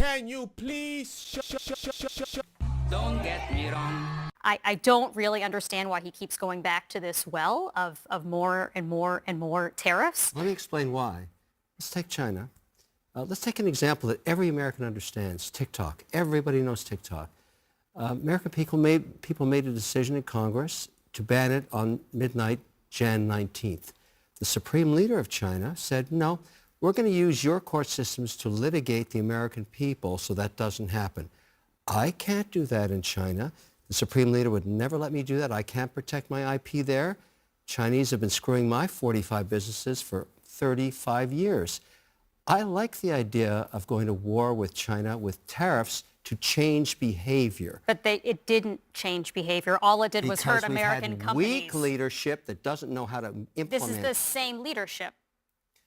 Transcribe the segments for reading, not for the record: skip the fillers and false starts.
Can you please Don't get me wrong. I don't really understand why he keeps going back to this well of more and more and more tariffs. Let me explain why. Let's take China. Let's take an example that every American understands, TikTok. Everybody knows TikTok. American people made a decision in Congress to ban it on midnight, Jan 19th. The supreme leader of China said, no, we're going to use your court systems to litigate the American people so that doesn't happen. I can't do that in China. The supreme leader would never let me do that. I can't protect my IP there. Chinese have been screwing my 45 businesses for 35 years. I like the idea of going to war with China with tariffs to change behavior. But it didn't change behavior. All it did was hurt American companies. Weak leadership that doesn't know how to implement. This is the same leadership.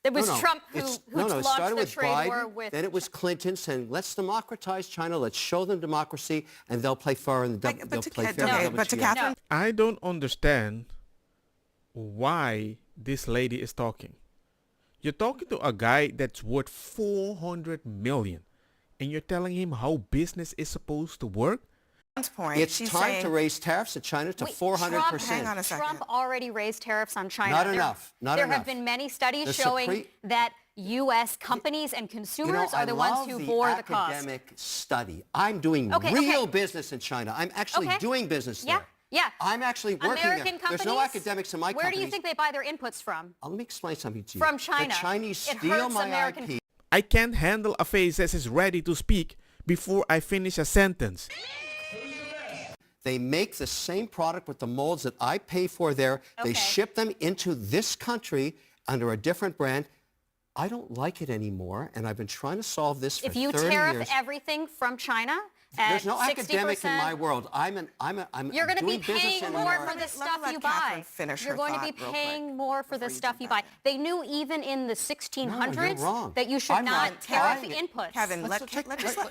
It was Trump who it launched started the with trade Biden, war with... Then it was Clinton saying, let's democratize China, let's show them democracy, and they'll play fair and they'll play fair. But to Catherine... I don't understand why this lady is talking. You're talking to a guy that's worth $400 million, and you're telling him how business is supposed to work? Point, it's time to raise tariffs at China to 400%. Hang on a second. Trump already raised tariffs on China. Not enough. There have been many studies showing that U.S. companies and consumers are the ones who bore the cost. Academic study. I'm doing real business in China. I'm actually doing business there. Yeah. I'm actually working American there. There's no academics in my company. Where do you think they buy their inputs from? Let me explain something to you. From China. The Chinese It steal hurts my American IP. I can't handle a face that is ready to speak before I finish a sentence. They make the same product with the molds that I pay for there. They ship them into this country under a different brand. I don't like it anymore, and I've been trying to solve this for 30 years. If you tariff everything from China at There's no 60%, academic in my world. You're going to be paying more for the stuff you buy. You're going to be paying more for the stuff you buy. They knew even in the 1600s that you should not tariff inputs. Kevin, let's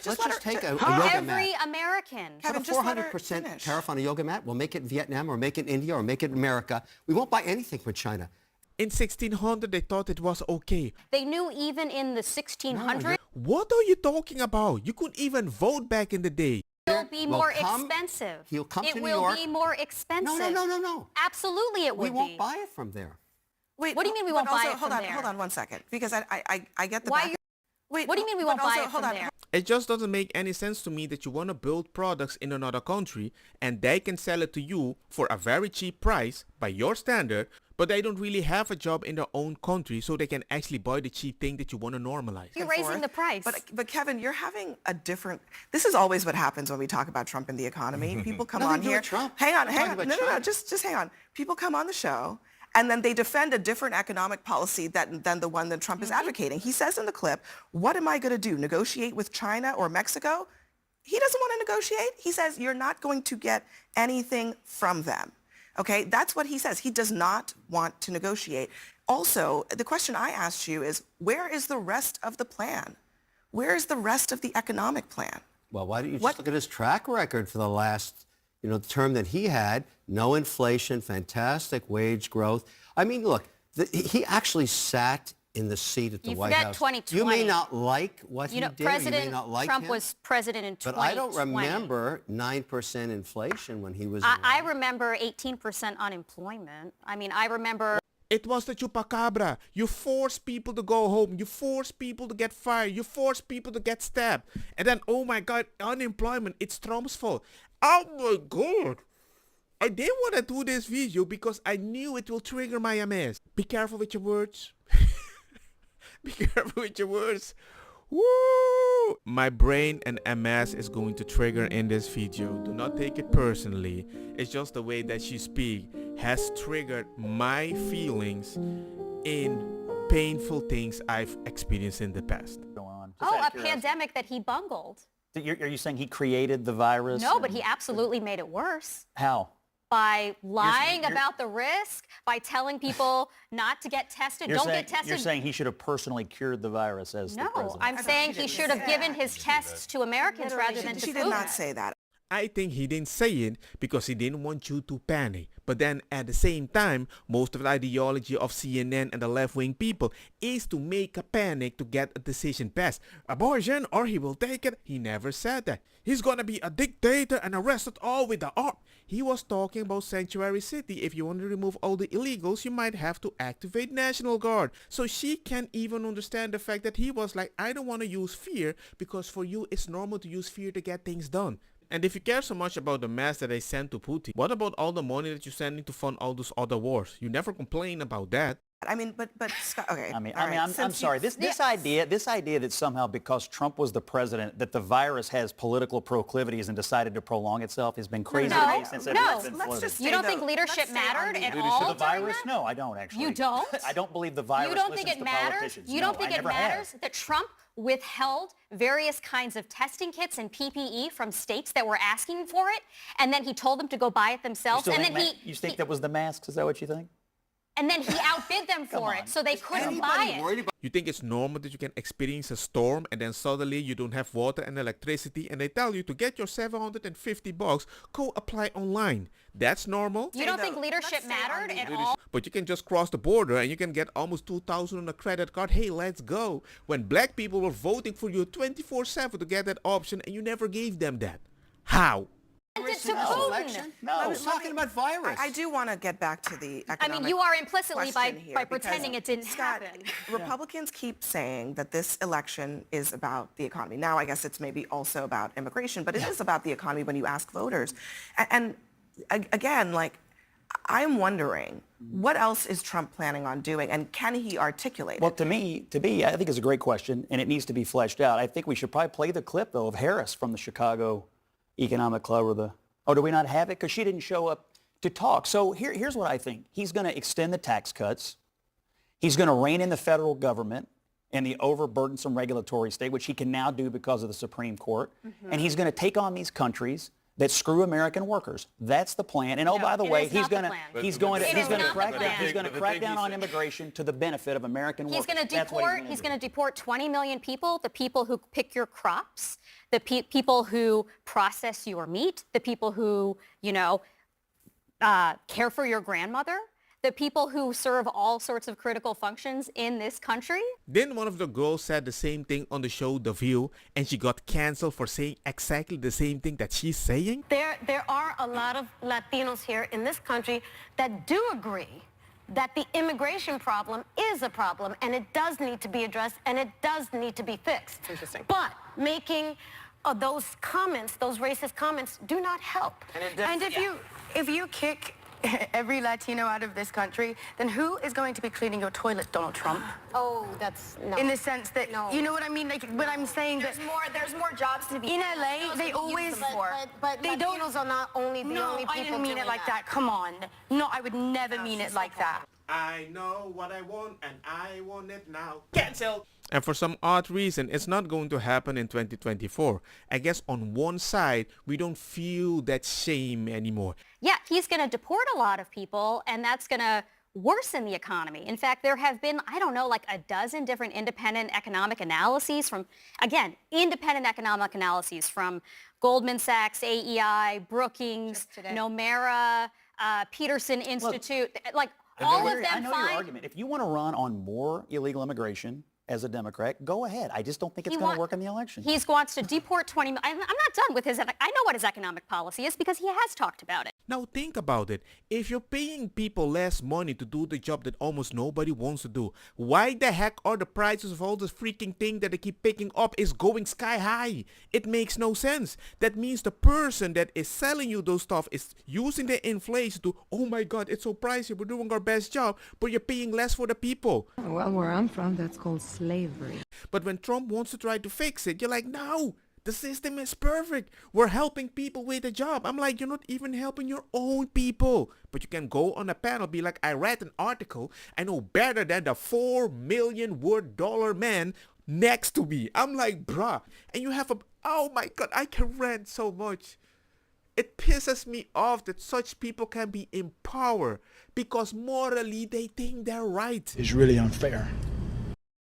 just take a yoga mat. Every American. Kevin, put a 400% tariff on a yoga mat. We'll make it in Vietnam or make it in India or make it in America. We won't buy anything from China. In 1600, they thought it was okay. They knew even in the 1600s. What are you talking about? You couldn't even vote back in the day. It will be more expensive. He'll come to New It will York. be more expensive. No. Absolutely it would be. We won't buy it from there. Wait, what do you mean we won't buy it from there? Hold on 1 second, because I get the Wait, what do you mean we won't buy it from there? It just doesn't make any sense to me that you want to build products in another country and they can sell it to you for a very cheap price by your standard, but they don't really have a job in their own country so they can actually buy the cheap thing that you want to normalize. You're raising the price. But Kevin, you're having a different... This is always what happens when we talk about Trump and the economy. People come on here... Trump. Hang on. No, just hang on. People come on the show and then they defend a different economic policy than the one that Trump is advocating. He says in the clip, what am I going to do, negotiate with China or Mexico? He doesn't want to negotiate. He says you're not going to get anything from them. Okay, that's what he says. He does not want to negotiate. Also, the question I asked you is, where is the rest of the plan? Where is the rest of the economic plan? Well, why don't you just look at his track record for the last, the term that he had? No inflation, fantastic wage growth. I mean, look, he actually sat in the seat at the White House. 2020. You may not like what he did. President you may not like Trump him, was president in 2020. But I don't remember 9% inflation when he was I remember 18% unemployment. I mean, I remember... It was the chupacabra. You force people to go home. You force people to get fired. You force people to get stabbed. And then, oh my God, unemployment. It's Trump's fault. Oh my God. I didn't want to do this video because I knew it will trigger my MS. Be careful with your words. Be careful with your words. Woo! My brain and MS is going to trigger in this video. Do not take it personally. It's just the way that she speaks has triggered my feelings in painful things I've experienced in the past. Go on. A pandemic that he bungled. Are you saying he created the virus? No, but he absolutely made it worse. How? By lying about the risk, by telling people not to get tested. Don't get tested. You're saying he should have personally cured the virus as the president? No, I'm saying he should have given his tests to Americans rather than to She did not say that. I think he didn't say it because he didn't want you to panic. But then at the same time, most of the ideology of CNN and the left-wing people is to make a panic to get a decision passed. Abortion or he will take it. He never said that. He's gonna be a dictator and arrest us all with the arm. He was talking about sanctuary city. If you want to remove all the illegals, you might have to activate National Guard. So she can't even understand the fact that he was like, I don't want to use fear because for you it's normal to use fear to get things done. And if you care so much about the mass that they sent to Putin, what about all the money that you're sending to fund all those other wars? You never complain about that. I mean, but Scott, okay. I'm sorry. This idea that somehow because Trump was the president that the virus has political proclivities and decided to prolong itself has been crazy to me since it's been floated. You don't think leadership mattered at all? The virus? No, I don't actually. You don't? I don't believe the virus. You don't think it to matters? politicians. You don't think it matters that Trump withheld various kinds of testing kits and PPE from states that were asking for it, and then he told them to go buy it themselves, and then you think that was the masks? Is that what you think? And then he outbid them for it, so they couldn't buy it. You think it's normal that you can experience a storm and then suddenly you don't have water and electricity and they tell you to get your $750, go apply online. That's normal? You don't think leadership mattered at all? But you can just cross the border and you can get almost $2,000 on a credit card. Hey, let's go. When black people were voting for you 24/7 to get that option and you never gave them that. How? No, I was talking about virus. I do want to get back to the economic I mean, you are implicitly by pretending it didn't Scott, happen. Republicans keep saying that this election is about the economy. Now, I guess it's maybe also about immigration, but it is about the economy when you ask voters. And again, like, I'm wondering, what else is Trump planning on doing, and can he articulate it? Well, to me, I think it's a great question, and it needs to be fleshed out. I think we should probably play the clip, though, of Harris from the Chicago Economic Club do we not have it? Because she didn't show up to talk. So here's what I think. He's going to extend the tax cuts. He's going to rein in the federal government and the overburdensome regulatory state, which he can now do because of the Supreme Court. And he's going to take on these countries that screw American workers. That's the plan. And by the way, he's going to crack down on immigration to the benefit of American workers. He's going to deport 20 million people, the people who pick your crops, the people who process your meat, the people who, care for your grandmother, the people who serve all sorts of critical functions in this country. Then one of the girls said the same thing on the show The View, and she got canceled for saying exactly the same thing that she's saying. There are a lot of Latinos here in this country that do agree that the immigration problem is a problem, and it does need to be addressed, and it does need to be fixed. Interesting. But making those comments, those racist comments, do not help. And if you kick every Latino out of this country, then who is going to be cleaning your toilet, Donald Trump? Oh, that's no. In the sense that, you know what I mean? Like, but I'm saying there's more jobs to be in LA, they always, but they Latinos don't, are not only the only people I didn't mean it doing like that. Come on. No, I would never mean it like that. I know what I want and I want it now. Cancel! And for some odd reason, it's not going to happen in 2024. I guess on one side, we don't feel that shame anymore. Yeah, he's going to deport a lot of people, and that's going to worsen the economy. In fact, there have been, I don't know, like a dozen different independent economic analyses from, again, independent economic analyses from Goldman Sachs, AEI, Brookings, Nomura, Peterson Institute, all of them I know your argument. If you want to run on more illegal immigration as a Democrat, go ahead. I just don't think it's going to work in the election. He wants to deport 20 million. I'm not done with his, I know what his economic policy is because he has talked about it. Now think about it. If you're paying people less money to do the job that almost nobody wants to do, why the heck are the prices of all this freaking thing that they keep picking up is going sky high? It makes no sense. That means the person that is selling you those stuff is using the inflation to, oh my God, it's so pricey, we're doing our best job, but you're paying less for the people. Well, where I'm from, that's called slavery. But when Trump wants to try to fix it, you're like, no, the system is perfect. We're helping people with a job. I'm like, you're not even helping your own people. But you can go on a panel, be like, I read an article. I know better than the 4 million word dollar man next to me. I'm like, bruh. And you have oh my God, I can rant so much. It pisses me off that such people can be in power because morally they think they're right. It's really unfair.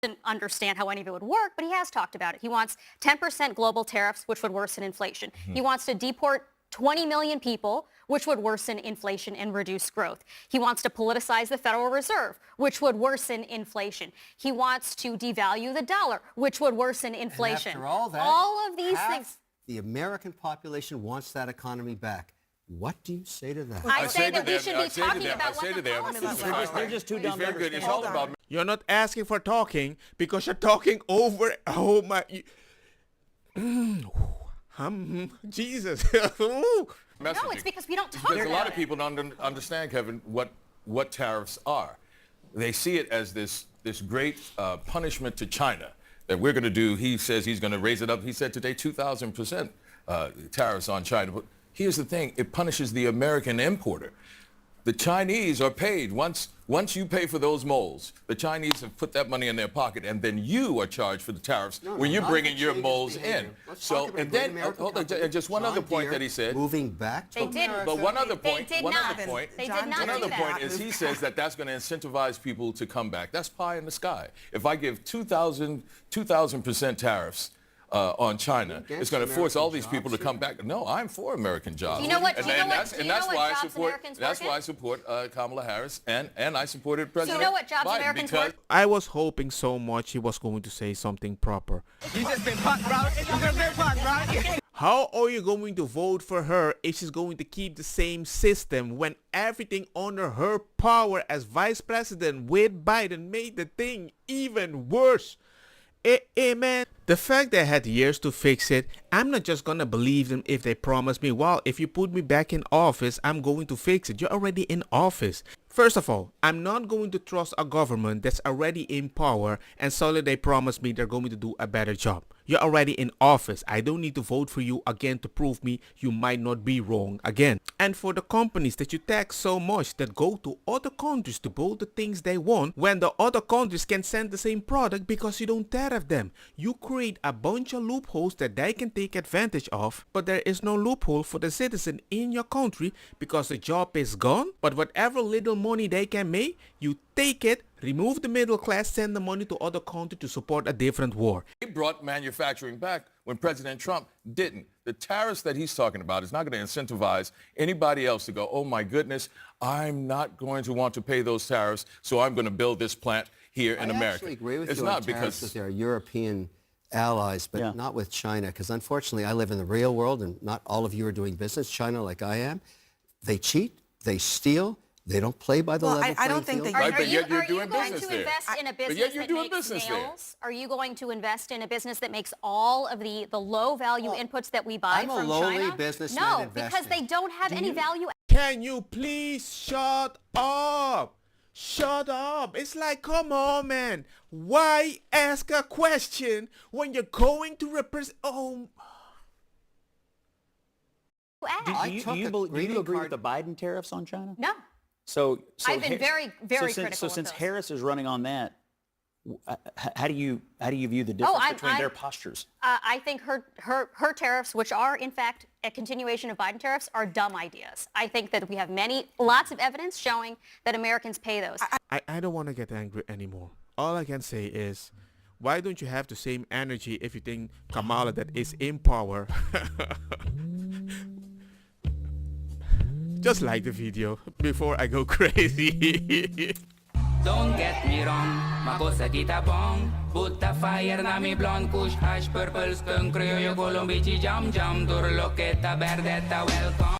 Didn't understand how any of it would work, but he has talked about it. He wants 10% global tariffs, which would worsen inflation. He wants to deport 20 million people, which would worsen inflation and reduce growth. He wants to politicize the Federal Reserve, which would worsen inflation. He wants to devalue the dollar, which would worsen inflation. And after all that, all of these half things. the American population wants that economy back. What do you say to that? I say that we should be talking about what the policies are. They're just too dumb to understand. It's all about. You're not asking for talking because you're talking over. Oh my. Jesus. No, it's because we don't talk Because about a lot of it. people don't understand, Kevin, what tariffs are. They see it as this great punishment to China that we're going to do. He says he's going to raise it up. He said today 2,000% tariffs on China. But here's the thing. It punishes the American importer. The Chinese are paid. Once you pay for those molds, the Chinese have put that money in their pocket, and then you are charged for the tariffs when you're bringing your molds in. So, and then, hold on, and just one other point that he said. Moving back to They didn't. America. But one other point. They did one not. other point. They did John not One do other that. point is he says that that's going to incentivize people to come back. That's pie in the sky. If I give 2,000% tariffs on China, it's going to force all these people to come back. No, I'm for American jobs. You know what? And Do you know what? that's Do you know why what I jobs support. Americans That's work why I in? support Kamala Harris, and I supported President you know what jobs Biden Americans because work? I was hoping so much he was going to say something proper. How are you going to vote for her if she's going to keep the same system when everything under her power as vice president with Biden made the thing even worse? Man, the fact they had years to fix it, I'm not just gonna believe them if they promise me, well, if you put me back in office, I'm going to fix it. You're already in office. First of all, I'm not going to trust a government that's already in power and suddenly they promise me they're going to do a better job. You're already in office. I don't need to vote for you again to prove me you might not be wrong again. And for the companies that you tax so much that go to other countries to build the things they want when the other countries can send the same product because you don't tariff them. You create a bunch of loopholes that they can take advantage of, but there is no loophole for the citizen in your country because the job is gone. But whatever little money they can make, you take it, remove the middle class, send the money to other countries to support a different war. he brought manufacturing back when President Trump didn't. The tariffs that he's talking about is not going to incentivize anybody else to go, oh my goodness, I'm not going to want to pay those tariffs, so I'm going to build this plant here in America. I actually agree with it's you not on tariffs because with our European allies, but not with China, because unfortunately I live in the real world and not all of you are doing business. China, like I am, they cheat, they steal, they don't play by the Well, level I don't playing think field. they- Right, but yet you're are you doing going business to there. invest in a But business yet you're that doing makes business there. nails? Are you going to invest in a business that makes all of the low value inputs that we buy I'm a from lowly China? businessman No, investing. because they don't have any value. Can you please shut up? Shut up. It's like, come on, man. Why ask a question when you're going to represent... Oh... Do I you, took do you, a bel- do greeting you agree card- with the Biden tariffs on China? No. So I've been very, very so critical of since those. Harris is running on that, how do you view the difference between their postures? I think her tariffs, which are in fact a continuation of Biden tariffs, are dumb ideas. I think that we have lots of evidence showing that Americans pay those. I don't want to get angry anymore. All I can say is, why don't you have the same energy if you think Kamala that is in power? Just like the video before I go crazy. Don't get me wrong, makosa kita bong. Butta fire na mi blonde kush hash purple skunk. Criollo colombici jam jam. Turloqueta verdetta welcome.